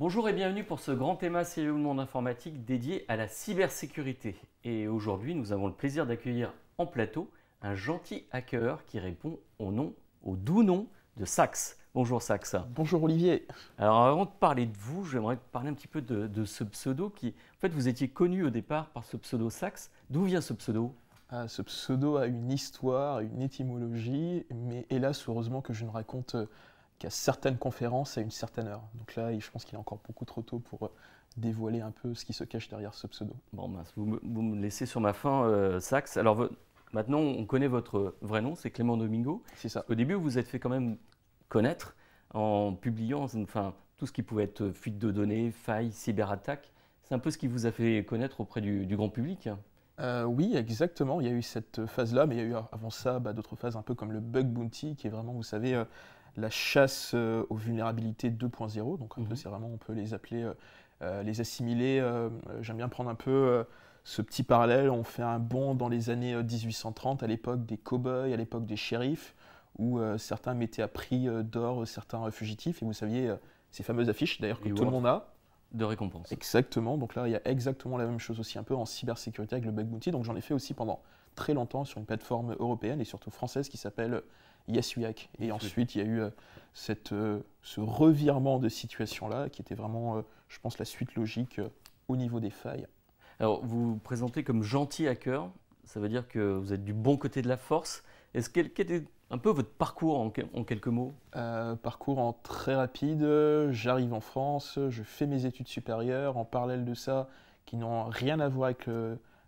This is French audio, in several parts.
Bonjour et bienvenue pour ce grand thème sérieux du monde informatique dédié à la cybersécurité. Et aujourd'hui, nous avons le plaisir d'accueillir en plateau un gentil hacker qui répond au doux nom de Sax. Bonjour Sax. Bonjour Olivier. Alors avant de parler de vous, j'aimerais parler un petit peu de ce pseudo qui, en fait, vous étiez connu au départ par ce pseudo Sax. D'où vient ce pseudo? Ce pseudo a une histoire, une étymologie, mais hélas, heureusement que je ne raconte qu'à certaines conférences à une certaine heure. Donc là, je pense qu'il est encore beaucoup trop tôt pour dévoiler un peu ce qui se cache derrière ce pseudo. Bon, mince, vous me laissez sur ma faim, Sax. Alors maintenant, on connaît votre vrai nom, c'est Clément Domingo. C'est ça. Au début, vous vous êtes fait quand même connaître en publiant tout ce qui pouvait être fuite de données, failles, cyberattaques. C'est un peu ce qui vous a fait connaître auprès du grand public. Oui, exactement. Il y a eu cette phase-là, mais il y a eu avant ça d'autres phases un peu comme le bug bounty, qui est vraiment, vous savez, la chasse aux vulnérabilités 2.0. Donc un peu, c'est vraiment, on peut les appeler, les assimiler. J'aime bien prendre un peu ce petit parallèle. On fait un bond dans les années 1830, à l'époque des cow-boys, à l'époque des shérifs, où certains mettaient à prix d'or certains fugitifs. Et vous saviez, ces fameuses affiches, d'ailleurs, que tout le monde a. De récompense. Exactement, donc là il y a exactement la même chose aussi un peu en cybersécurité avec le bug bounty, donc j'en ai fait aussi pendant très longtemps sur une plateforme européenne et surtout française qui s'appelle YesUhack. Et ensuite il y a eu ce revirement de situation là qui était vraiment, je pense, la suite logique au niveau des failles. Alors vous vous présentez comme gentil hacker, ça veut dire que vous êtes du bon côté de la force. Quel est un peu votre parcours en quelques mots? Parcours en très rapide, j'arrive en France, je fais mes études supérieures, en parallèle de ça, qui n'ont rien à voir avec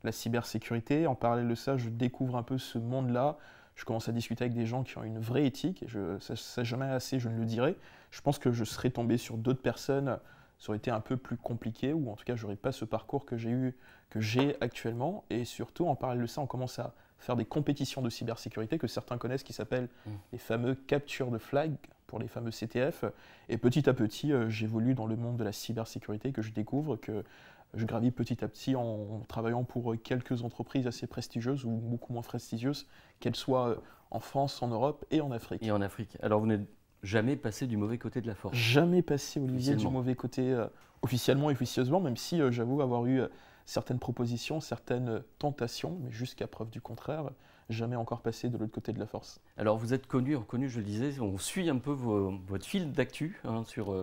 la cybersécurité. En parallèle de ça, je découvre un peu ce monde-là. Je commence à discuter avec des gens qui ont une vraie éthique, et ça jamais assez, je ne le dirai. Je pense que je serais tombé sur d'autres personnes, ça aurait été un peu plus compliqué, ou en tout cas, je n'aurais pas ce parcours que j'ai actuellement. Et surtout, en parallèle de ça, on commence à faire des compétitions de cybersécurité que certains connaissent qui s'appellent les fameux capture de flag pour les fameux CTF. Et petit à petit, j'évolue dans le monde de la cybersécurité que je découvre, que je gravis petit à petit en travaillant pour quelques entreprises assez prestigieuses ou beaucoup moins prestigieuses, qu'elles soient en France, en Europe et en Afrique. Et en Afrique. Alors vous n'êtes jamais passé du mauvais côté de la force? Jamais passé, Olivier, du mauvais côté officiellement et officieusement, même si j'avoue avoir eu certaines propositions, certaines tentations, mais jusqu'à preuve du contraire, jamais encore passé de l'autre côté de la force. Alors vous êtes reconnu, je le disais, on suit un peu votre fil d'actu sur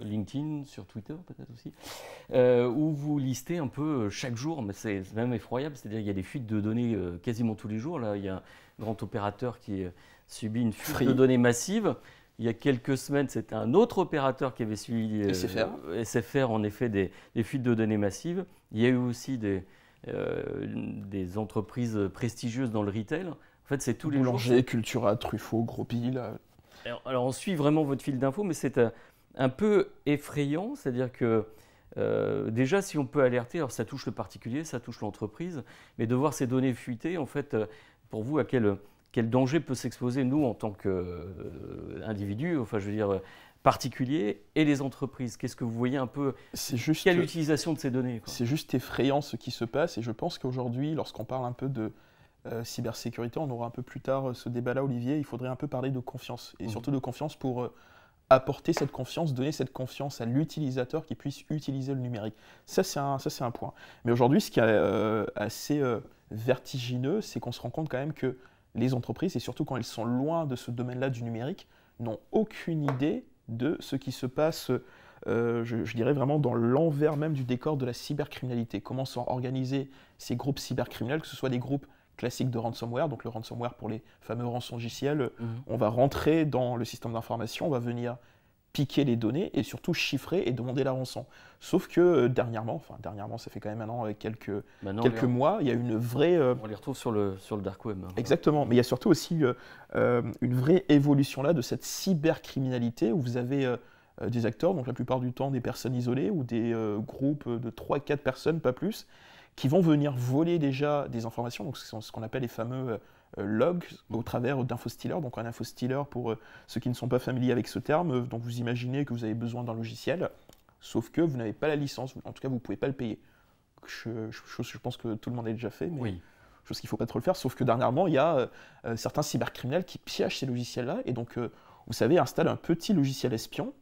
LinkedIn, sur Twitter peut-être aussi, où vous listez un peu chaque jour, mais c'est même effroyable, c'est-à-dire qu'il y a des fuites de données quasiment tous les jours. Là, il y a un grand opérateur qui subit une fuite de données massive. Il y a quelques semaines, c'était un autre opérateur qui avait suivi SFR, en effet, des fuites de données massives. Il y a eu aussi des entreprises prestigieuses dans le retail. En fait, c'est tous les jours. Boulanger, Cultura, Truffaut, Gros-Pile. Alors, on suit vraiment votre fil d'infos, mais c'est un peu effrayant. C'est-à-dire que déjà, si on peut alerter, alors ça touche le particulier, ça touche l'entreprise, mais de voir ces données fuitées, en fait, pour vous, à quel danger peut s'exposer, nous, en tant qu'individus, enfin, je veux dire, particuliers, et les entreprises? Qu'est-ce que vous voyez un peu? Quelle utilisation de ces données? C'est juste effrayant ce qui se passe, et je pense qu'aujourd'hui, lorsqu'on parle un peu de cybersécurité, on aura un peu plus tard ce débat-là, Olivier, il faudrait un peu parler de confiance, et surtout de confiance pour apporter cette confiance, donner cette confiance à l'utilisateur qui puisse utiliser le numérique. Ça, c'est un point. Mais aujourd'hui, ce qui est assez vertigineux, c'est qu'on se rend compte quand même que les entreprises, et surtout quand elles sont loin de ce domaine-là du numérique, n'ont aucune idée de ce qui se passe, je dirais vraiment dans l'envers même du décor de la cybercriminalité. Comment sont organisés ces groupes cybercriminels, que ce soit des groupes classiques de ransomware, donc le ransomware pour les fameux rançongiciels, on va rentrer dans le système d'information, on va venir piquer les données et surtout chiffrer et demander la rançon. Sauf que dernièrement, ça fait quand même maintenant quelques mois, il y a une vraie... On les retrouve sur le dark web. Exactement, mais il y a surtout aussi une vraie évolution là de cette cybercriminalité où vous avez des acteurs, donc la plupart du temps des personnes isolées ou des groupes de 3-4 personnes, pas plus, qui vont venir voler déjà des informations, donc ce qu'on appelle les fameux logs au travers d'infostealers. Donc un infostealer, pour ceux qui ne sont pas familiers avec ce terme, donc vous imaginez que vous avez besoin d'un logiciel, sauf que vous n'avez pas la licence, en tout cas vous ne pouvez pas le payer. Je pense que tout le monde a déjà fait, mais chose qu'il ne faut pas trop le faire, sauf que dernièrement il y a certains cybercriminels qui piègent ces logiciels-là, et donc vous savez, installent un petit logiciel espion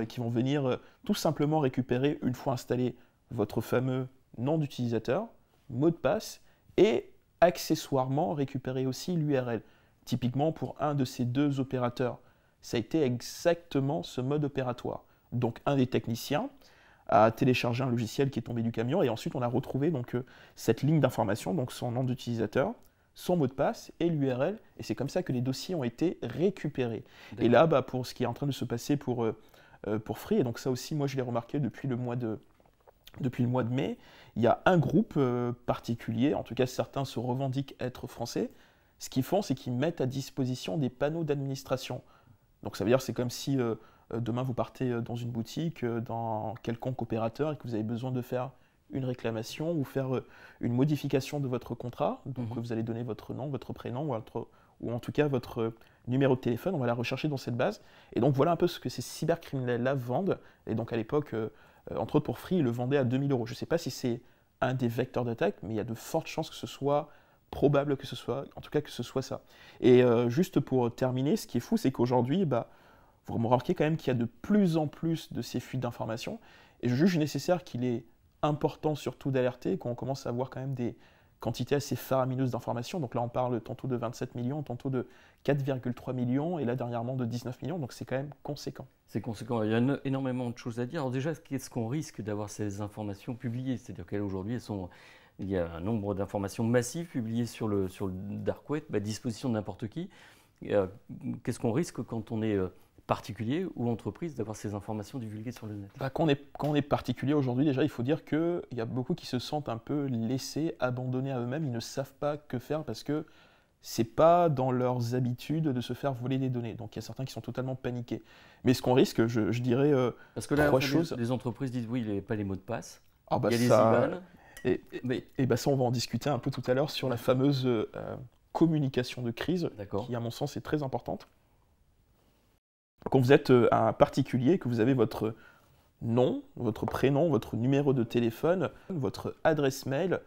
qui vont venir tout simplement récupérer, une fois installé, votre fameux nom d'utilisateur, mot de passe, et accessoirement récupérer aussi l'URL. Typiquement, pour un de ces deux opérateurs, ça a été exactement ce mode opératoire. Donc un des techniciens a téléchargé un logiciel qui est tombé du camion, et ensuite on a retrouvé donc, cette ligne d'information, donc son nom d'utilisateur, son mot de passe et l'URL, et c'est comme ça que les dossiers ont été récupérés. Et là, pour ce qui est en train de se passer pour Free, et donc ça aussi, moi je l'ai remarqué depuis le mois de mai, il y a un groupe particulier, en tout cas certains se revendiquent être français, ce qu'ils font, c'est qu'ils mettent à disposition des panneaux d'administration. Donc ça veut dire c'est comme si demain vous partez dans une boutique, dans quelconque opérateur, et que vous avez besoin de faire une réclamation ou faire une modification de votre contrat. Donc vous allez donner votre nom, votre prénom, ou en tout cas votre numéro de téléphone, on va la rechercher dans cette base. Et donc voilà un peu ce que ces cybercriminels-là vendent. Et donc à l'époque, entre autres pour Free, ils le vendaient à 2000 €. Je ne sais pas si c'est un des vecteurs d'attaque, mais il y a de fortes chances que ce soit probable que ce soit, en tout cas que ce soit ça. Et juste pour terminer, ce qui est fou, c'est qu'aujourd'hui, vous remarquez quand même qu'il y a de plus en plus de ces fuites d'informations. Et je juge nécessaire qu'il est important surtout d'alerter, qu'on commence à avoir quand même des quantités assez faramineuses d'informations. Donc là, on parle tantôt de 27 millions, tantôt de 4,3 millions, et là, dernièrement, de 19 millions. Donc c'est quand même conséquent. C'est conséquent. Il y a énormément de choses à dire. Alors déjà, qu'est-ce qu'on risque d'avoir ces informations publiées? C'est-à-dire qu'aujourd'hui, il y a un nombre d'informations massives publiées sur le dark web, à disposition de n'importe qui. Qu'est-ce qu'on risque quand on est particulier ou entreprise d'avoir ces informations divulguées sur le net? Quand on est particulier aujourd'hui, déjà, il faut dire qu'il y a beaucoup qui se sentent un peu laissés, abandonnés à eux-mêmes. Ils ne savent pas que faire parce que c'est pas dans leurs habitudes de se faire voler des données. Donc il y a certains qui sont totalement paniqués. Mais ce qu'on risque, je dirais parce que là, trois choses. Les entreprises disent oui, il n'y a pas les mots de passe. Ah il y a les IBAN. Et ça, on va en discuter un peu tout à l'heure sur la fameuse communication de crise, qui, à mon sens, est très importante. Quand vous êtes un particulier, que vous avez votre nom, votre prénom, votre numéro de téléphone, votre adresse mail,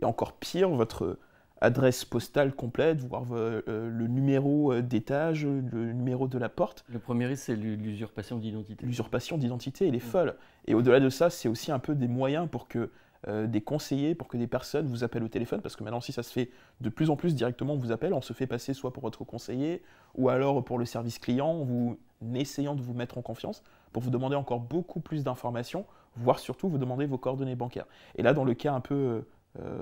et encore pire, votre adresse postale complète, voire le numéro d'étage, le numéro de la porte. Le premier risque, c'est l'usurpation d'identité. L'usurpation d'identité, elle est folle. Et au-delà de ça, c'est aussi un peu des moyens pour que des conseillers, pour que des personnes vous appellent au téléphone, parce que maintenant, si ça se fait de plus en plus directement, on vous appelle, on se fait passer soit pour votre conseiller, ou alors pour le service client, en essayant de vous mettre en confiance, pour vous demander encore beaucoup plus d'informations, voire surtout vous demander vos coordonnées bancaires. Et là, dans le cas un peu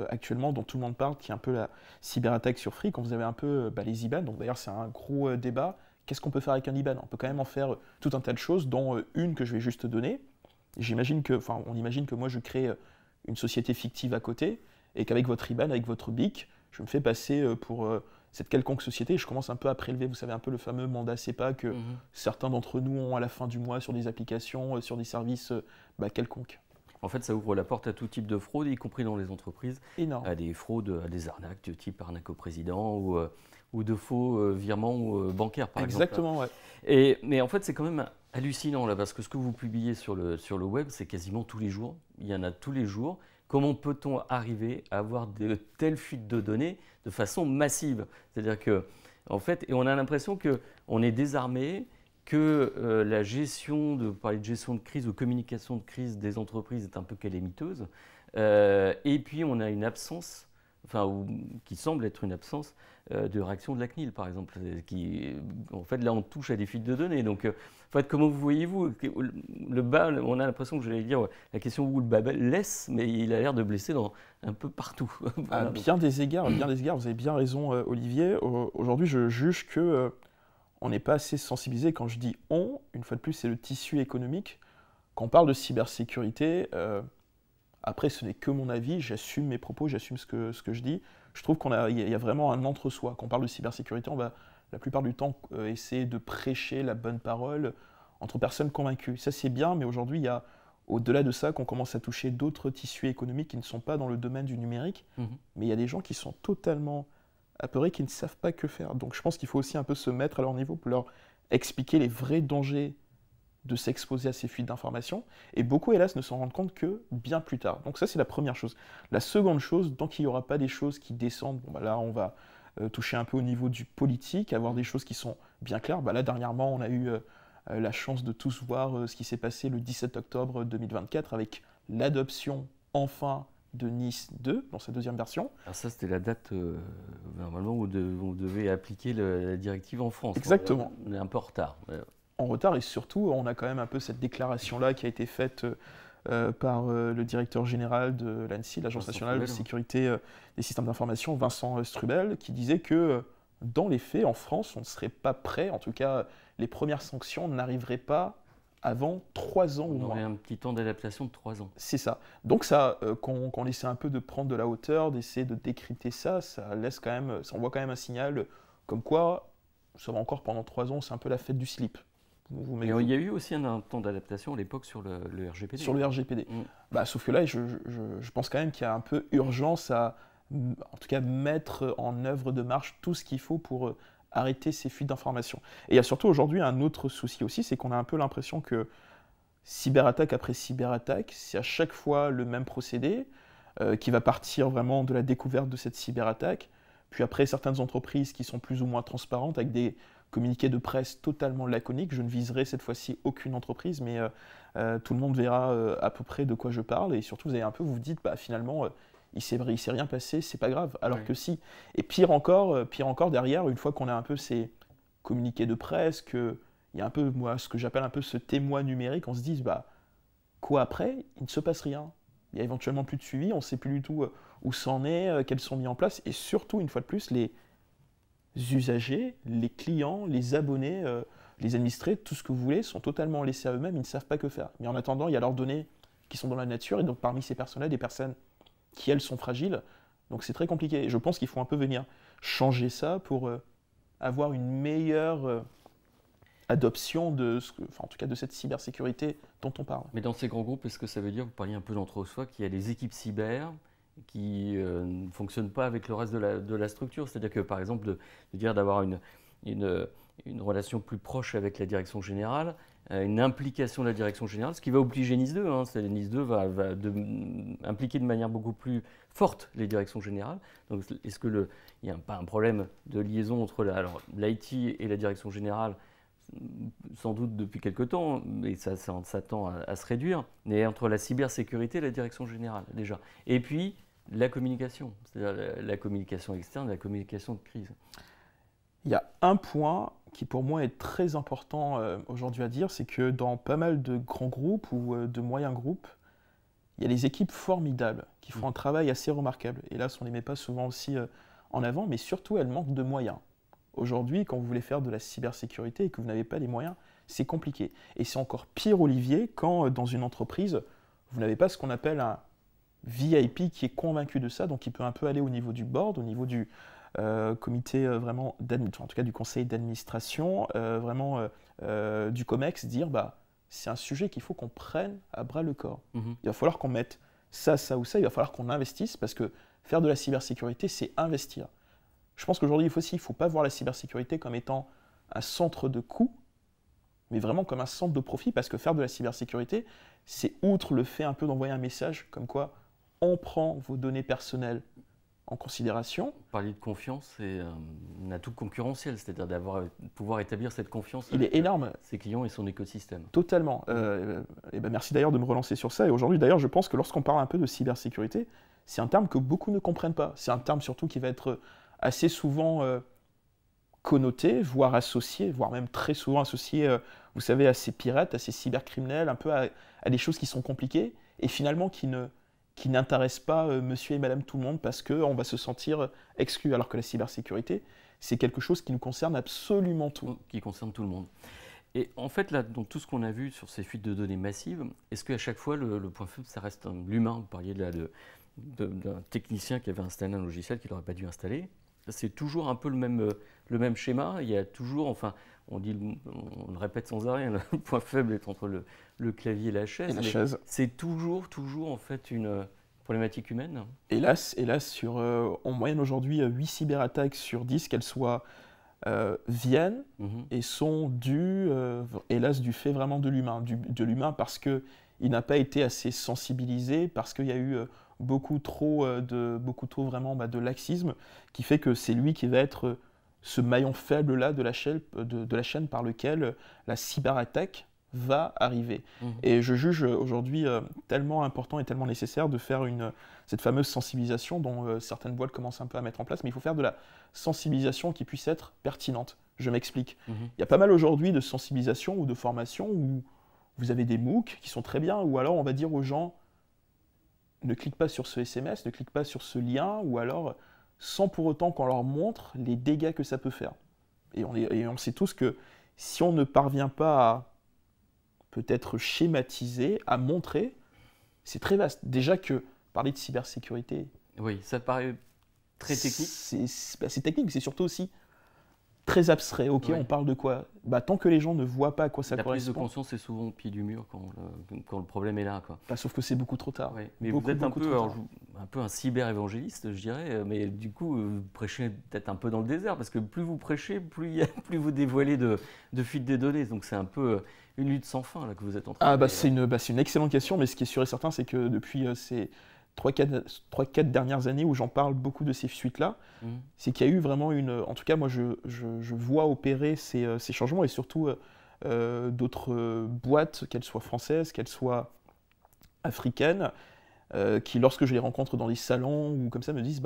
actuellement dont tout le monde parle, qui est un peu la cyberattaque sur Free, quand vous avez un peu les IBAN, donc d'ailleurs c'est un gros débat, qu'est-ce qu'on peut faire avec un IBAN? On peut quand même en faire tout un tas de choses, dont une que je vais juste donner. On imagine que moi je crée une société fictive à côté, et qu'avec votre IBAN, avec votre BIC, je me fais passer pour cette quelconque société, et je commence un peu à prélever, vous savez, un peu le fameux mandat CEPA que certains d'entre nous ont à la fin du mois sur des applications, sur des services quelconques. En fait, ça ouvre la porte à tout type de fraude, y compris dans les entreprises. Énorme. À des fraudes, à des arnaques de type arnaque au président ou de faux virements bancaires, par exemple. Exactement, ouais. Mais en fait, c'est quand même hallucinant, là, parce que ce que vous publiez sur le web, c'est quasiment tous les jours. Il y en a tous les jours. Comment peut-on arriver à avoir de telles fuites de données de façon massive? C'est-à-dire que, en fait, et on a l'impression qu'on est désarmé, que la gestion de crise ou communication de crise des entreprises est un peu calamiteuse. Et puis, on a une absence, qui semble être une absence de réaction de la CNIL, par exemple. En fait, là, on touche à des fuites de données. Donc, en fait, comment vous voyez-vous le bas, on a l'impression que j'allais dire la question où le bas laisse, mais il a l'air de blesser un peu partout. Voilà, à bien des égards, vous avez bien raison, Olivier. Aujourd'hui, je juge que on n'est pas assez sensibilisé. Quand je dis on, une fois de plus, c'est le tissu économique. Quand on parle de cybersécurité, après, ce n'est que mon avis, j'assume mes propos, j'assume ce que je dis. Je trouve qu'il y a vraiment un entre-soi. Quand on parle de cybersécurité, on va la plupart du temps essayer de prêcher la bonne parole entre personnes convaincues. Ça, c'est bien, mais aujourd'hui, il y a au-delà de ça qu'on commence à toucher d'autres tissus économiques qui ne sont pas dans le domaine du numérique. Mais il y a des gens qui sont totalement apeurés, qui ne savent pas que faire. Donc je pense qu'il faut aussi un peu se mettre à leur niveau pour leur expliquer les vrais dangers de s'exposer à ces fuites d'informations, et beaucoup, hélas, ne s'en rendent compte que bien plus tard. Donc ça, c'est la première chose. La seconde chose, tant qu'il n'y aura pas des choses qui descendent, là, on va toucher un peu au niveau du politique, avoir des choses qui sont bien claires. Là, dernièrement, on a eu la chance de tous voir ce qui s'est passé le 17 octobre 2024 avec l'adoption enfin de Nice 2 dans sa deuxième version. Alors ça, c'était la date normalement où on devait appliquer la directive en France. Exactement. On est un peu en retard. En retard, et surtout, on a quand même un peu cette déclaration-là qui a été faite par le directeur général de l'ANSSI, l'Agence nationale de sécurité des systèmes d'information, Vincent Strubel, qui disait que dans les faits, en France, on ne serait pas prêt, en tout cas, les premières sanctions n'arriveraient pas avant 3 ans ou moins. On aurait un petit temps d'adaptation de 3 ans. C'est ça. Donc ça, qu'on essaie un peu de prendre de la hauteur, d'essayer de décrypter ça, ça laisse quand même, ça envoie quand même un signal comme quoi, ça va encore pendant 3 ans, c'est un peu la fête du slip. Mais il y a eu aussi un temps d'adaptation à l'époque sur le RGPD. Sur le RGPD. Sauf que là, je pense quand même qu'il y a un peu urgence à, en tout cas, mettre en œuvre de marche tout ce qu'il faut pour arrêter ces fuites d'informations. Et il y a surtout aujourd'hui un autre souci aussi, c'est qu'on a un peu l'impression que cyberattaque après cyberattaque, c'est à chaque fois le même procédé qui va partir vraiment de la découverte de cette cyberattaque, puis après certaines entreprises qui sont plus ou moins transparentes avec des communiqué de presse totalement laconique. Je ne viserai cette fois-ci aucune entreprise, mais tout le monde verra à peu près de quoi je parle. Et surtout, vous vous dites, finalement, il ne s'est rien passé, c'est pas grave. Alors que si. Et pire encore derrière, une fois qu'on a un peu ces communiqués de presse, qu'il y a un peu, moi, ce que j'appelle un peu ce témoin numérique, on se dit, quoi après? Il ne se passe rien. Il y a éventuellement plus de suivi, on ne sait plus du tout où c'en est, quels sont mis en place. Et surtout, une fois de plus, les usagers, les clients, les abonnés, les administrés, tout ce que vous voulez, sont totalement laissés à eux-mêmes, ils ne savent pas que faire. Mais en attendant, il y a leurs données qui sont dans la nature, et donc parmi ces personnes-là, des personnes qui, elles, sont fragiles. Donc c'est très compliqué. Et je pense qu'il faut un peu venir changer ça pour avoir une meilleure adoption en tout cas de cette cybersécurité dont on parle. Mais dans ces grands groupes, est-ce que ça veut dire, vous parliez un peu d'entre-soi, qu'il y a des équipes cyber qui ne fonctionnent pas avec le reste de la structure? C'est-à-dire que, par exemple, d'avoir une relation plus proche avec la direction générale, une implication de la direction générale, ce qui va obliger Nice 2. C'est-à-dire Nice 2 va impliquer de manière beaucoup plus forte les directions générales. Donc, est-ce qu'il n'y a pas un problème de liaison entre l'IT et la direction générale? Sans doute depuis quelque temps, mais ça tend à se réduire, mais entre la cybersécurité et la direction générale, déjà. Et puis, la communication, c'est-à-dire la communication externe, la communication de crise. Il y a un point qui, pour moi, est très important aujourd'hui à dire, c'est que dans pas mal de grands groupes ou de moyens groupes, il y a des équipes formidables qui font un travail assez remarquable. Hélas, on ne les met pas souvent aussi en avant, mais surtout, elles manquent de moyens. Aujourd'hui, quand vous voulez faire de la cybersécurité et que vous n'avez pas les moyens, c'est compliqué. Et c'est encore pire, Olivier, quand dans une entreprise, vous n'avez pas ce qu'on appelle un VIP qui est convaincu de ça, donc il peut un peu aller au niveau du board, au niveau du comité vraiment, en tout cas du conseil d'administration, du COMEX, dire c'est un sujet qu'il faut qu'on prenne à bras le corps. Il va falloir qu'on mette ça ou ça, il va falloir qu'on investisse parce que faire de la cybersécurité, c'est investir. Je pense qu'aujourd'hui, il ne faut pas voir la cybersécurité comme étant un centre de coût, mais vraiment comme un centre de profit, parce que faire de la cybersécurité, c'est outre le fait un peu d'envoyer un message comme quoi on prend vos données personnelles en considération. Vous parliez de confiance, c'est un atout concurrentiel, c'est-à-dire pouvoir établir cette confiance Il est énorme. Ses clients et son écosystème. Totalement. Merci d'ailleurs de me relancer sur ça. Et aujourd'hui, d'ailleurs, je pense que lorsqu'on parle un peu de cybersécurité, c'est un terme que beaucoup ne comprennent pas. C'est un terme surtout qui va être assez souvent connoté, voire associé, voire même très souvent associé, vous savez, à ces pirates, à ces cybercriminels, un peu à des choses qui sont compliquées et finalement qui n'intéressent pas monsieur et madame tout le monde parce qu'on va se sentir exclu, alors que la cybersécurité, c'est quelque chose qui nous concerne absolument tout. Qui concerne tout le monde. Et en fait, là, dans tout ce qu'on a vu sur ces fuites de données massives, est-ce qu'à chaque fois, le point faible, ça reste l'humain? Vous parliez d'un technicien qui avait installé un logiciel qu'il n'aurait pas dû installer. C'est toujours un peu le même schéma. Il y a toujours, on le répète sans arrêt, le point faible est entre le clavier et la chaise. C'est toujours en fait une problématique humaine. Hélas, en moyenne aujourd'hui, 8 cyberattaques sur 10, qu'elles soient viennent et sont dues, hélas, du fait vraiment de l'humain, parce qu'il n'a pas été assez sensibilisé, parce qu'il y a eu beaucoup trop vraiment de laxisme, qui fait que c'est lui qui va être ce maillon faible-là de la chaîne par lequel la cyberattaque va arriver. Et je juge aujourd'hui tellement important et tellement nécessaire de faire cette fameuse sensibilisation dont certaines boîtes commencent un peu à mettre en place, mais il faut faire de la sensibilisation qui puisse être pertinente. Je m'explique. Il y a pas mal aujourd'hui de sensibilisation ou de formation où vous avez des MOOC qui sont très bien, ou alors on va dire aux gens ne clique pas sur ce SMS, ne clique pas sur ce lien, ou alors sans pour autant qu'on leur montre les dégâts que ça peut faire. Et on sait tous que si on ne parvient pas à peut-être schématiser, à montrer, c'est très vaste. Déjà que parler de cybersécurité... Oui, ça paraît très technique. C'est technique, mais c'est surtout aussi très abstrait. Ok, on parle de quoi? Tant que les gens ne voient pas à quoi ça correspond... La prise de conscience est souvent au pied du mur quand le problème est là, quoi. Sauf que c'est beaucoup trop tard. Mais vous êtes un peu un cyber-évangéliste, je dirais, mais du coup, vous prêchez peut-être un peu dans le désert, parce que plus vous prêchez, plus vous dévoilez de fuite des données. Donc c'est un peu une lutte sans fin là, que vous êtes en train de faire. C'est une excellente question, mais ce qui est sûr et certain, c'est que depuis ces 3-4 dernières années où j'en parle beaucoup de ces fuites-là, c'est qu'il y a eu vraiment en tout cas, moi, je vois opérer ces changements, et surtout d'autres boîtes, qu'elles soient françaises, qu'elles soient africaines, qui, lorsque je les rencontre dans des salons ou comme ça, me disent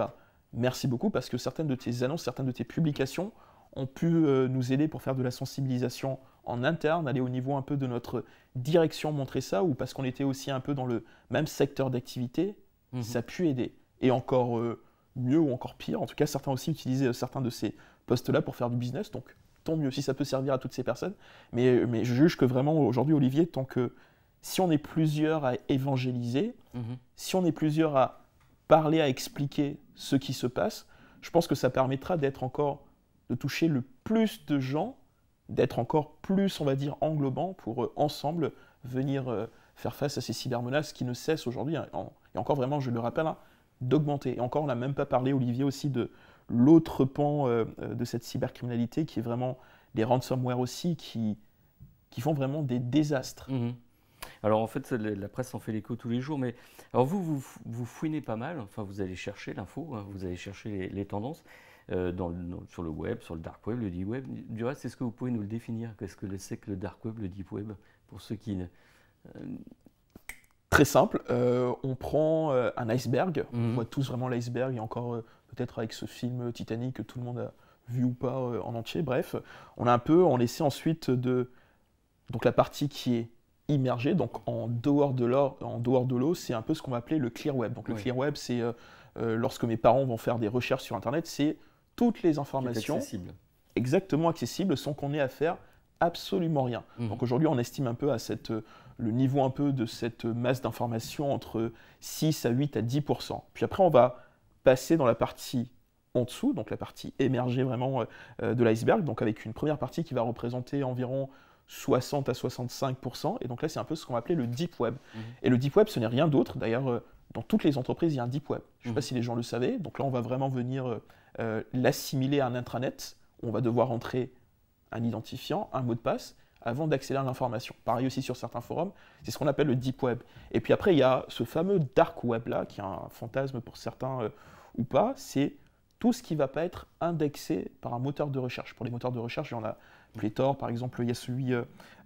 merci beaucoup, parce que certaines de tes annonces, certaines de tes publications ont pu nous aider pour faire de la sensibilisation en interne, aller au niveau un peu de notre direction, montrer ça, ou parce qu'on était aussi un peu dans le même secteur d'activité, ça a pu aider. Et encore mieux ou encore pire, en tout cas, certains aussi utilisaient certains de ces postes-là pour faire du business, donc tant mieux si ça peut servir à toutes ces personnes. Mais je juge que vraiment, aujourd'hui, Olivier, si on est plusieurs à évangéliser, si on est plusieurs à parler, à expliquer ce qui se passe, je pense que ça permettra de toucher le plus de gens, d'être encore plus, on va dire, englobant pour ensemble venir faire face à ces cybermenaces qui ne cessent aujourd'hui, et encore vraiment, je le rappelle, d'augmenter. Et encore, on n'a même pas parlé, Olivier, aussi de l'autre pan de cette cybercriminalité, qui est vraiment les ransomware aussi, qui font vraiment des désastres. Alors en fait, la presse en fait l'écho tous les jours, mais alors vous fouinez pas mal, enfin vous allez chercher l'info, vous allez chercher les tendances sur le web, sur le dark web, le deep web. Du reste, est-ce que vous pouvez nous le définir? Qu'est-ce que c'est que le dark web, le deep web, pour ceux qui... Très simple, on prend un iceberg, on voit tous vraiment l'iceberg, et encore peut-être avec ce film Titanic que tout le monde a vu ou pas en entier, bref, on essaie ensuite donc la partie qui est immergée, donc en dehors de l'eau, c'est un peu ce qu'on va appeler le clear web. Donc le clear web, c'est lorsque mes parents vont faire des recherches sur Internet, c'est toutes les informations exactement accessibles sans qu'on ait à faire absolument rien. Donc aujourd'hui, on estime un peu le niveau un peu de cette masse d'informations entre 6 à 8 à 10%. Puis après, on va passer dans la partie en dessous, donc la partie émergée vraiment de l'iceberg, donc avec une première partie qui va représenter environ 60 à 65%. Et donc là, c'est un peu ce qu'on va appeler le deep web. Et le deep web, ce n'est rien d'autre. D'ailleurs, dans toutes les entreprises, il y a un deep web. Je ne sais pas si les gens le savaient. Donc là, on va vraiment venir l'assimiler à un intranet. On va devoir entrer un identifiant, un mot de passe, avant d'accéder à l'information. Pareil aussi sur certains forums, c'est ce qu'on appelle le deep web. Et puis après, il y a ce fameux dark web-là, qui est un fantasme pour certains ou pas, c'est tout ce qui ne va pas être indexé par un moteur de recherche. Pour les moteurs de recherche, il y en a pléthore. Par exemple, il y a celui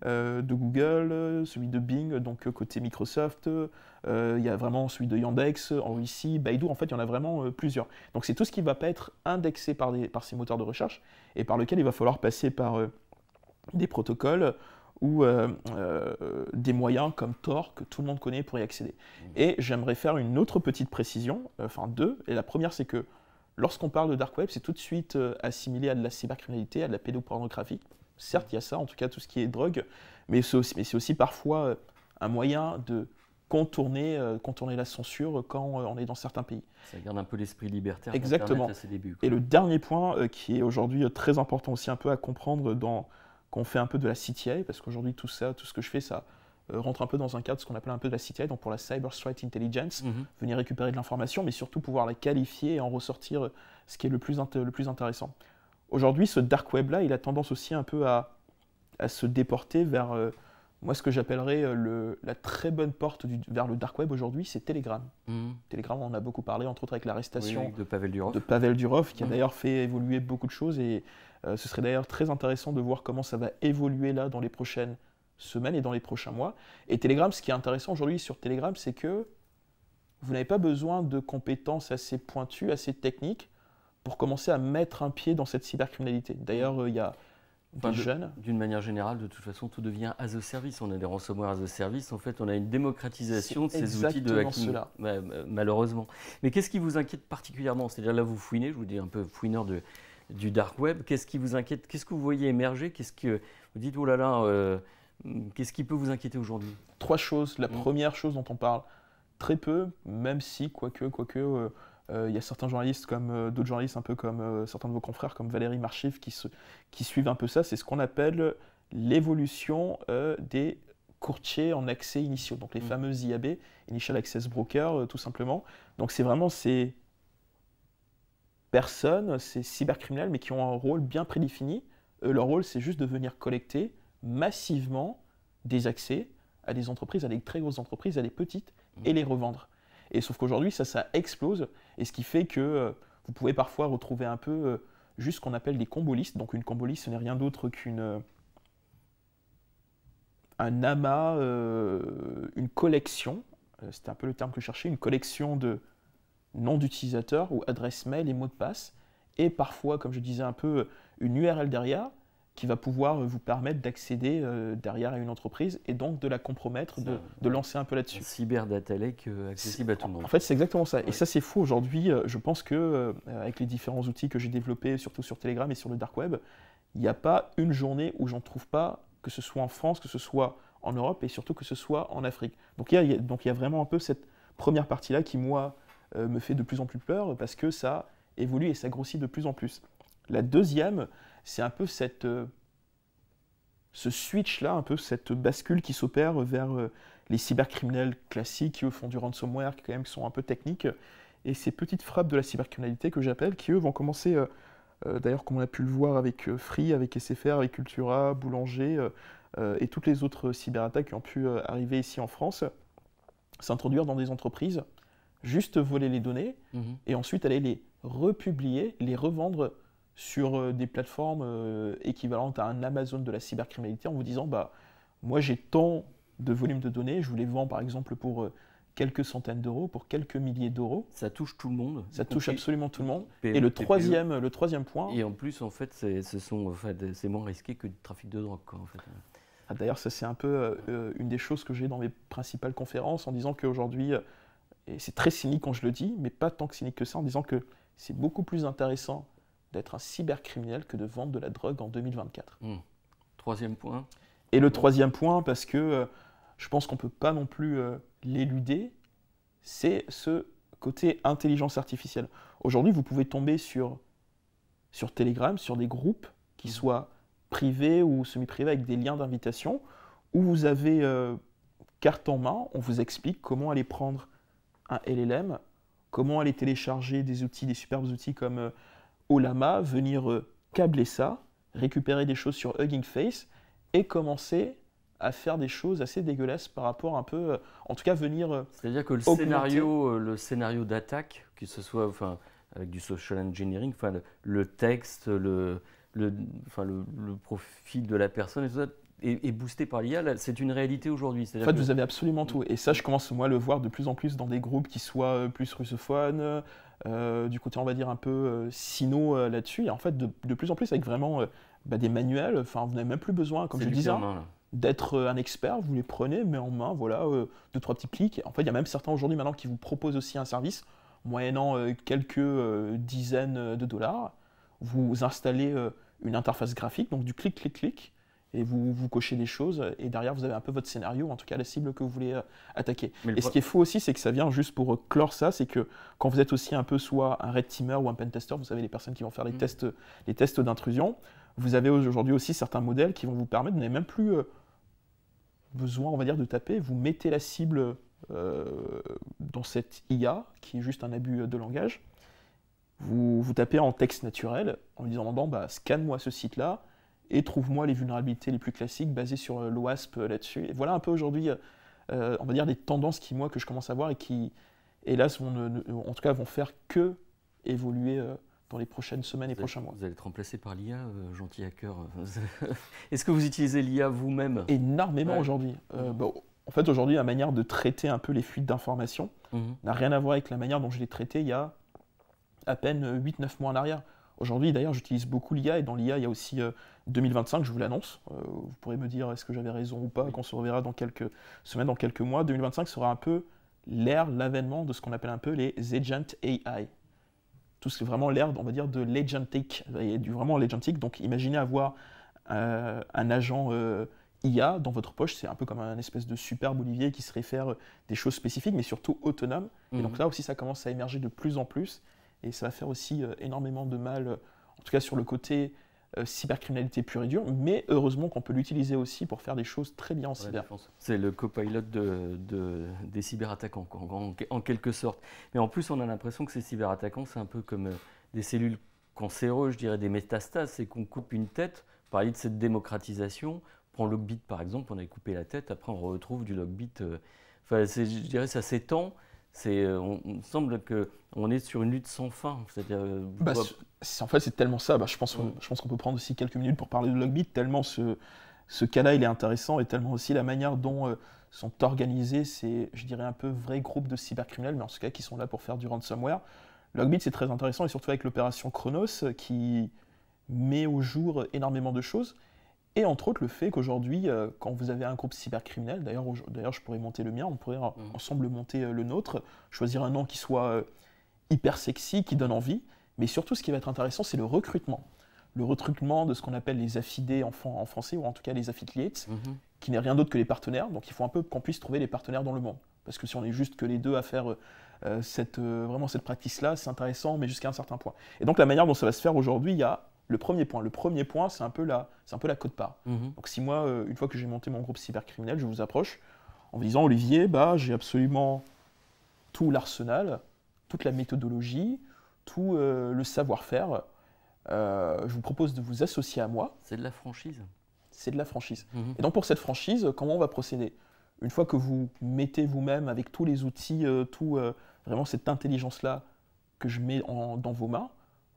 de Google, celui de Bing, donc côté Microsoft, il y a vraiment celui de Yandex, en Russie, Baidu, en fait, il y en a vraiment plusieurs. Donc c'est tout ce qui ne va pas être indexé par ces moteurs de recherche, et par lequel il va falloir passer par des protocoles ou des moyens comme Tor, que tout le monde connaît pour y accéder. Et j'aimerais faire une autre petite précision, enfin deux, et la première, c'est que lorsqu'on parle de dark web, c'est tout de suite assimilé à de la cybercriminalité, à de la pédopornographie. Certes, il y a ça, en tout cas tout ce qui est drogue, mais c'est aussi parfois un moyen de contourner la censure quand on est dans certains pays. Ça garde un peu l'esprit libertaire. Exactement. À ses débuts, et le dernier point qui est aujourd'hui très important aussi un peu à comprendre quand on fait un peu de la CTI, parce qu'aujourd'hui tout ce que je fais, ça rentre un peu dans un cadre, ce qu'on appelle un peu de la CTI, donc pour la Cyber Threat Intelligence, venir récupérer de l'information, mais surtout pouvoir la qualifier et en ressortir ce qui est le plus intéressant. Aujourd'hui, ce dark web-là, il a tendance aussi un peu à se déporter vers Moi, ce que j'appellerais la très bonne porte vers le dark web aujourd'hui, c'est Telegram. Mhm. Telegram, on en a beaucoup parlé, entre autres avec l'arrestation Oui, de Pavel Durov. de Pavel Durov, qui a Mhm. d'ailleurs fait évoluer beaucoup de choses. Et ce serait d'ailleurs très intéressant de voir comment ça va évoluer là dans les prochaines semaines et dans les prochains mois. Et Telegram, ce qui est intéressant aujourd'hui sur Telegram, c'est que vous n'avez pas besoin de compétences assez pointues, assez techniques, pour commencer à mettre un pied dans cette cybercriminalité. D'ailleurs, il y a des jeunes. D'une manière générale, de toute façon, tout devient as a service. On a des ransomware as a service. En fait, on a une démocratisation de ces outils de hacking, malheureusement. Mais qu'est-ce qui vous inquiète particulièrement? C'est-à-dire là, vous fouinez, je vous dis un peu fouineur du dark web. Qu'est-ce qui vous inquiète? Qu'est-ce que vous voyez émerger? Qu'est-ce que vous dites, oh là là, qu'est-ce qui peut vous inquiéter aujourd'hui? 3 choses. La première chose dont on parle très peu, même si, quoique, il y a certains journalistes, comme d'autres journalistes, un peu comme certains de vos confrères, comme Valérie Marchiv, qui suivent un peu ça, c'est ce qu'on appelle l'évolution des courtiers en accès initiaux, donc les fameux IAB, Initial Access Broker, tout simplement. Donc c'est vraiment ces personnes, ces cybercriminels, mais qui ont un rôle bien prédéfini. Leur rôle, c'est juste de venir collecter massivement des accès à des entreprises, à des très grosses entreprises, à des petites, et les revendre. Et sauf qu'aujourd'hui, ça explose, et ce qui fait que vous pouvez parfois retrouver un peu juste ce qu'on appelle des combolistes. Donc une comboliste, ce n'est rien d'autre un amas, une collection, c'était un peu le terme que je cherchais, une collection de noms d'utilisateurs ou adresses mail et mots de passe, et parfois, comme je disais un peu, une URL derrière, qui va pouvoir vous permettre d'accéder derrière à une entreprise et donc de la compromettre, de lancer un peu là-dessus. Cyberdata Lake accessible à tout le monde. En fait, c'est exactement ça. Ouais. Et ça, c'est fou aujourd'hui. Je pense que avec les différents outils que j'ai développés, surtout sur Telegram et sur le dark web, il n'y a pas une journée où j'en trouve pas, que ce soit en France, que ce soit en Europe et surtout que ce soit en Afrique. Donc il y a vraiment un peu cette première partie-là qui, moi, me fait de plus en plus peur parce que ça évolue et ça grossit de plus en plus. La deuxième, c'est un peu ce switch-là, un peu cette bascule qui s'opère vers les cybercriminels classiques qui eux font du ransomware, qui quand même sont un peu techniques, et ces petites frappes de la cybercriminalité que j'appelle, qui eux vont commencer, d'ailleurs comme on a pu le voir avec Free, avec SFR, avec Cultura, Boulanger, et toutes les autres cyberattaques qui ont pu arriver ici en France, s'introduire dans des entreprises, juste voler les données, et ensuite aller les republier, les revendre sur des plateformes équivalentes à un Amazon de la cybercriminalité en vous disant bah moi j'ai tant de volume de données, je vous les vends par exemple pour quelques centaines d'euros, pour quelques milliers d'euros. Ça touche tout le monde. Ça touche absolument tout le monde. PME, et le troisième point... Et en plus en fait c'est moins risqué que du trafic de drogue quoi, en fait. Ah, d'ailleurs ça c'est un peu une des choses que j'ai dans mes principales conférences en disant qu'aujourd'hui, et c'est très cynique quand je le dis, mais pas tant que cynique que ça, en disant que c'est beaucoup plus intéressant d'être un cybercriminel que de vendre de la drogue en 2024. Troisième point. Et le troisième point, parce que je pense qu'on ne peut pas non plus l'éluder, c'est ce côté intelligence artificielle. Aujourd'hui, vous pouvez tomber sur Telegram, sur des groupes qui soient privés ou semi-privés avec des liens d'invitation, où vous avez carte en main, on vous explique comment aller prendre un LLM, comment aller télécharger des outils, des superbes outils comme Ollama, venir câbler ça, récupérer des choses sur Hugging Face et commencer à faire des choses assez dégueulasses par rapport un peu, en tout cas venir c'est-à-dire que le scénario d'attaque, que ce soit avec du social engineering, le texte, le profil de la personne et tout ça, est boosté par l'IA, c'est une réalité aujourd'hui. En fait, vous avez absolument tout. Et ça, je commence moi à le voir de plus en plus dans des groupes qui soient plus russophones, du côté, on va dire, un peu sino là-dessus. Et en fait, de plus en plus avec vraiment des manuels. Enfin, vous n'avez même plus besoin, comme je disais, d'être un expert. Vous les prenez, mais en main, voilà, 2-3 petits clics. En fait, il y a même certains aujourd'hui maintenant qui vous proposent aussi un service, moyennant quelques dizaines de dollars. Vous installez une interface graphique, donc du clic, et vous cochez des choses, et derrière vous avez un peu votre scénario, en tout cas la cible que vous voulez attaquer. Et ce qui est fou aussi, c'est que ça vient juste pour clore ça, c'est que quand vous êtes aussi un peu soit un red teamer ou un pentester, vous savez les personnes qui vont faire les tests d'intrusion, vous avez aujourd'hui aussi certains modèles qui vont vous permettre, vous n'avez même plus besoin, on va dire, de taper, vous mettez la cible dans cette IA, qui est juste un abus de langage, vous tapez en texte naturel, en lui disant, scanne-moi ce site-là, et trouve-moi les vulnérabilités les plus classiques basées sur l'OWASP là-dessus. Et voilà un peu aujourd'hui, on va dire, des tendances que je commence à voir et qui, hélas, en tout cas, vont faire que évoluer dans les prochaines semaines et prochains mois. Vous allez être remplacé par l'IA, gentil hacker. Est-ce que vous utilisez l'IA vous-même? Énormément aujourd'hui. En fait, aujourd'hui, la manière de traiter un peu les fuites d'informations n'a rien à voir avec la manière dont je les traitais il y a à peine 8-9 mois en arrière. Aujourd'hui, d'ailleurs, j'utilise beaucoup l'IA, et dans l'IA, il y a aussi 2025, je vous l'annonce. Vous pourrez me dire est-ce que j'avais raison ou pas, qu'on se reverra dans quelques semaines, dans quelques mois. 2025 sera un peu l'avènement de ce qu'on appelle un peu les agent AI. Tout ce qui est vraiment l'ère, on va dire, de l'agentic, vraiment l'agentic. Donc imaginez avoir un agent IA dans votre poche, c'est un peu comme un espèce de superbe Olivier qui serait faire des choses spécifiques, mais surtout autonome. Et donc là aussi, ça commence à émerger de plus en plus, et ça va faire aussi énormément de mal, en tout cas sur le côté cybercriminalité pure et dure, mais heureusement qu'on peut l'utiliser aussi pour faire des choses très bien en cyber. C'est le copilote des cyberattaquants, en quelque sorte. Mais en plus, on a l'impression que ces cyberattaquants, c'est un peu comme des cellules cancéreuses, je dirais des métastases, c'est qu'on coupe une tête. Parler de cette démocratisation, prends Logbit par exemple, on a coupé la tête, après on retrouve du Logbit. Je dirais ça s'étend. On semble qu'on est sur une lutte sans fin. C'est-à-dire, en fait, c'est tellement ça. Je pense qu'on peut prendre aussi quelques minutes pour parler de Logbit, tellement ce cas-là, il est intéressant, et tellement aussi la manière dont sont organisés ces, je dirais, un peu vrais groupes de cybercriminels, mais en tout cas qui sont là pour faire du ransomware. Logbit, c'est très intéressant, et surtout avec l'opération Chronos, qui met au jour énormément de choses. Et entre autres, le fait qu'aujourd'hui, quand vous avez un groupe cybercriminel, d'ailleurs je pourrais monter le mien, on pourrait ensemble monter le nôtre, choisir un nom qui soit hyper sexy, qui donne envie, mais surtout ce qui va être intéressant, c'est le recrutement. Le recrutement de ce qu'on appelle les affidés en français, ou en tout cas les affiliates, qui n'est rien d'autre que les partenaires. Donc il faut un peu qu'on puisse trouver les partenaires dans le monde. Parce que si on est juste que les deux à faire vraiment cette pratique-là, c'est intéressant, mais jusqu'à un certain point. Et donc la manière dont ça va se faire aujourd'hui, il y a le premier point. Le premier point, c'est un peu la quote-part. Donc si moi, une fois que j'ai monté mon groupe cybercriminel, je vous approche en vous disant, Olivier, j'ai absolument tout l'arsenal, toute la méthodologie, tout le savoir-faire. Je vous propose de vous associer à moi. C'est de la franchise. C'est de la franchise. Et donc pour cette franchise, comment on va procéder? Une fois que vous mettez vous-même avec tous les outils, vraiment cette intelligence-là que je mets dans vos mains,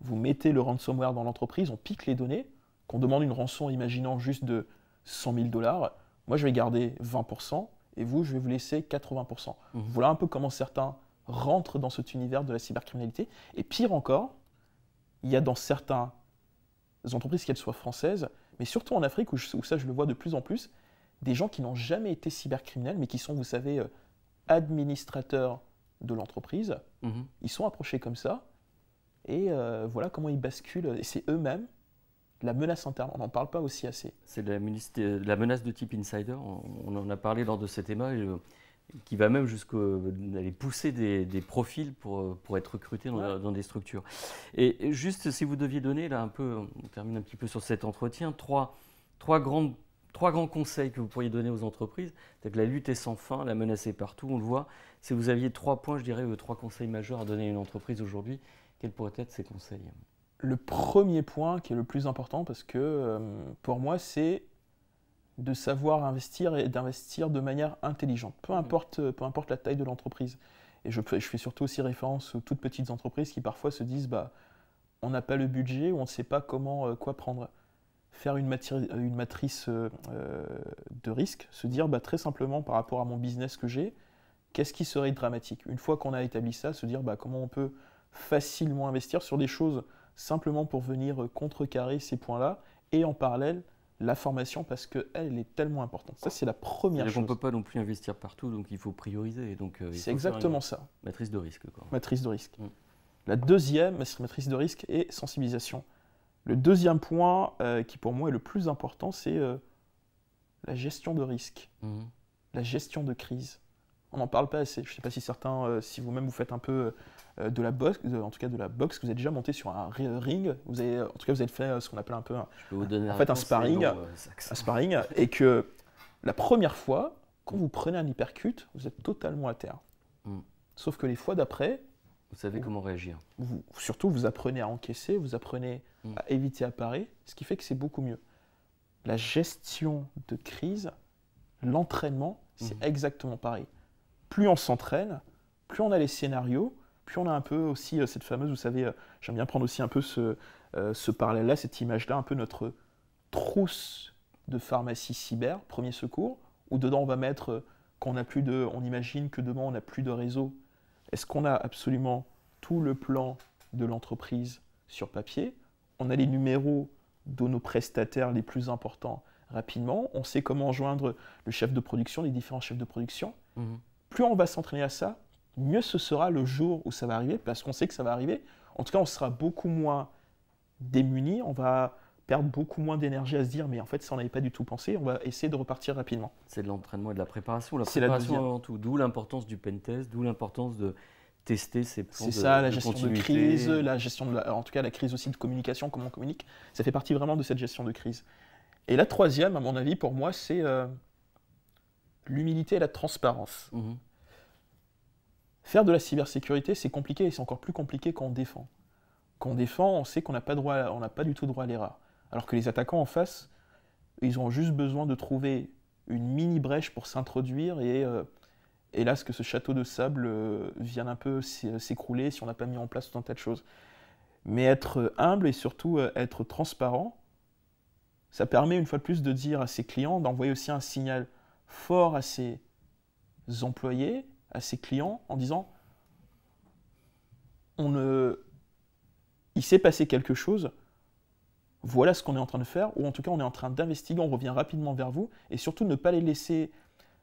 vous mettez le ransomware dans l'entreprise, on pique les données, qu'on demande une rançon imaginant juste de 100 000 $, moi je vais garder 20% et vous, je vais vous laisser 80%. Voilà un peu comment certains rentrent dans cet univers de la cybercriminalité. Et pire encore, il y a dans certaines entreprises, qu'elles soient françaises, mais surtout en Afrique, où ça je le vois de plus en plus, des gens qui n'ont jamais été cybercriminels, mais qui sont, vous savez, administrateurs de l'entreprise. Ils sont approchés comme ça. Et voilà comment ils basculent, et c'est eux-mêmes la menace interne. On n'en parle pas aussi assez. C'est la menace de type insider, on en a parlé lors de cet thème, qui va même jusqu'à aller pousser des profils pour être recrutés dans des structures. Et juste, si vous deviez donner, là un peu, on termine un petit peu sur cet entretien, trois grands conseils que vous pourriez donner aux entreprises. C'est que la lutte est sans fin, la menace est partout, on le voit. Si vous aviez 3 points, je dirais 3 conseils majeurs à donner à une entreprise aujourd'hui, quels pourraient être ces conseils? Le premier point qui est le plus important, parce que pour moi, c'est de savoir investir et d'investir de manière intelligente, peu importe la taille de l'entreprise. Et je fais surtout aussi référence aux toutes petites entreprises qui parfois se disent on n'a pas le budget ou on ne sait pas quoi prendre. Faire une matrice de risque, se dire très simplement par rapport à mon business que j'ai, qu'est-ce qui serait dramatique? Une fois qu'on a établi ça, se dire comment on peut facilement investir sur des choses simplement pour venir contrecarrer ces points-là, et en parallèle, la formation, parce qu'elle est tellement importante. Ça, c'est la première chose. On ne peut pas non plus investir partout, donc il faut prioriser. C'est exactement ça. Matrice de risque. Matrice de risque. La deuxième matrice de risque est sensibilisation. Le deuxième point qui pour moi est le plus important, c'est la gestion de risque, la gestion de crise. On n'en parle pas assez. Je ne sais pas si certains, si vous-même vous faites un peu de la boxe, en tout cas de la boxe, que vous êtes déjà monté sur un ring, vous avez fait ce qu'on appelle un peu un sparring, et que la première fois, quand vous prenez un hypercute, vous êtes totalement à terre. Sauf que les fois d'après, vous savez comment réagir. Surtout, vous apprenez à encaisser, vous apprenez à éviter à parer, ce qui fait que c'est beaucoup mieux. la gestion de crise, l'entraînement, c'est exactement pareil. Plus on s'entraîne, plus on a les scénarios, plus on a un peu aussi cette fameuse, vous savez, j'aime bien prendre aussi un peu ce parallèle-là, cette image-là, un peu notre trousse de pharmacie cyber, premier secours, où dedans on va mettre qu'on n'a plus de, on imagine que demain on n'a plus de réseau. Est-ce qu'on a absolument tout le plan de l'entreprise sur papier? On a les numéros de nos prestataires les plus importants rapidement. On sait comment joindre le chef de production, les différents chefs de production. Plus on va s'entraîner à ça, mieux ce sera le jour où ça va arriver, parce qu'on sait que ça va arriver. En tout cas, on sera beaucoup moins démunis, on va perdre beaucoup moins d'énergie à se dire mais en fait ça on n'avait pas du tout pensé, on va essayer de repartir rapidement. C'est de l'entraînement et de la préparation. La préparation avant tout, d'où l'importance du pentest, d'où l'importance de tester ces plans de ça, la gestion de crise, continuité. la gestion de en tout cas la crise aussi de communication, comment on communique, ça fait partie vraiment de cette gestion de crise. Et la troisième, à mon avis, pour moi, c'est l'humilité et la transparence. Faire de la cybersécurité, c'est compliqué et c'est encore plus compliqué quand on défend. Quand on défend, on sait qu'on n'a pas du tout droit à l'erreur. Alors que les attaquants en face, ils ont juste besoin de trouver une mini brèche pour s'introduire et hélas que ce château de sable vienne un peu s'écrouler si on n'a pas mis en place tout un tas de choses. Mais être humble et surtout être transparent, ça permet une fois de plus de dire à ses clients, d'envoyer aussi un signal fort à ses employés, à ses clients, en disant il s'est passé quelque chose, voilà ce qu'on est en train de faire, ou en tout cas on est en train d'investiguer, on revient rapidement vers vous, et surtout ne pas les laisser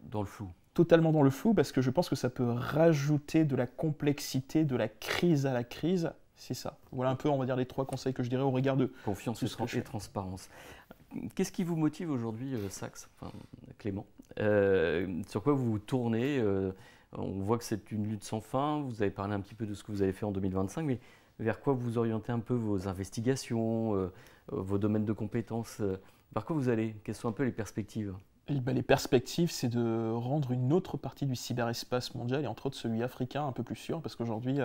dans le flou. Totalement dans le flou, parce que je pense que ça peut rajouter de la complexité, de la crise à la crise, c'est ça. Voilà un peu, on va dire, les trois conseils que je dirais au regard de confiance et transparence. Qu'est-ce qui vous motive aujourd'hui, Sax, enfin, Clément, sur quoi vous vous tournez on voit que c'est une lutte sans fin, vous avez parlé un petit peu de ce que vous avez fait en 2025, mais vers quoi vous orientez un peu vos investigations, vos domaines de compétences, vers quoi vous allez? Quelles sont un peu les perspectives? Les perspectives, c'est de rendre une autre partie du cyberespace mondial, et entre autres celui africain, un peu plus sûr, parce qu'aujourd'hui,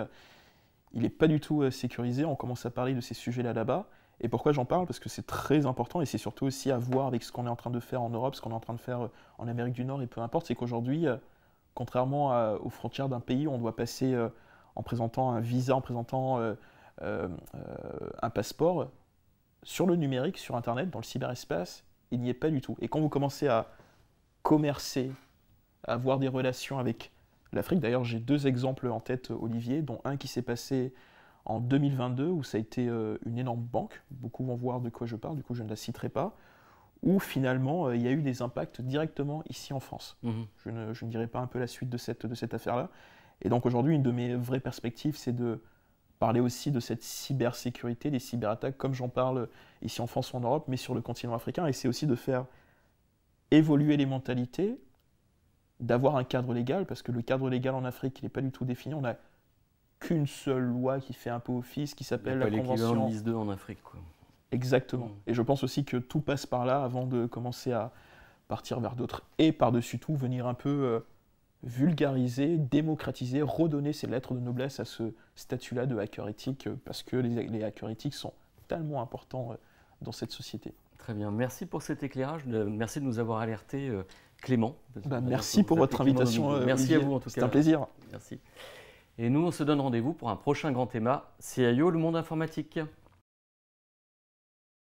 il n'est pas du tout sécurisé. On commence à parler de ces sujets-là là-bas. Et pourquoi j'en parle? Parce que c'est très important, et c'est surtout aussi à voir avec ce qu'on est en train de faire en Europe, ce qu'on est en train de faire en Amérique du Nord, et peu importe, c'est qu'aujourd'hui, contrairement aux frontières d'un pays, on doit passer en présentant un visa, en présentant un passeport, sur le numérique, sur Internet, dans le cyberespace, il n'y est pas du tout. Et quand vous commencez à commercer, à avoir des relations avec l'Afrique, d'ailleurs j'ai deux exemples en tête, Olivier, dont un qui s'est passé en 2022, où ça a été une énorme banque, beaucoup vont voir de quoi je parle, du coup je ne la citerai pas, où finalement il y a eu des impacts directement ici en France. Je ne dirai pas un peu la suite de cette affaire-là. Et donc aujourd'hui, une de mes vraies perspectives, c'est de parler aussi de cette cybersécurité, des cyberattaques, comme j'en parle ici en France ou en Europe, mais sur le continent africain. Et c'est aussi de faire évoluer les mentalités, d'avoir un cadre légal, parce que le cadre légal en Afrique, il n'est pas du tout défini. On n'a qu'une seule loi qui fait un peu office, qui s'appelle la Convention... l'équivalent de NIS2 en Afrique, quoi. Exactement. Et je pense aussi que tout passe par là avant de commencer à partir vers d'autres. Et par-dessus tout, venir un peu vulgariser, démocratiser, redonner ces lettres de noblesse à ce statut-là de hacker éthique, parce que les hackers éthiques sont tellement importants dans cette société. Très bien, merci pour cet éclairage, merci de nous avoir alertés, Clément. Merci pour votre invitation, merci Olivier. à vous en tout cas. C'est un plaisir. Merci. Et nous, on se donne rendez-vous pour un prochain grand thème, CIO, le monde informatique.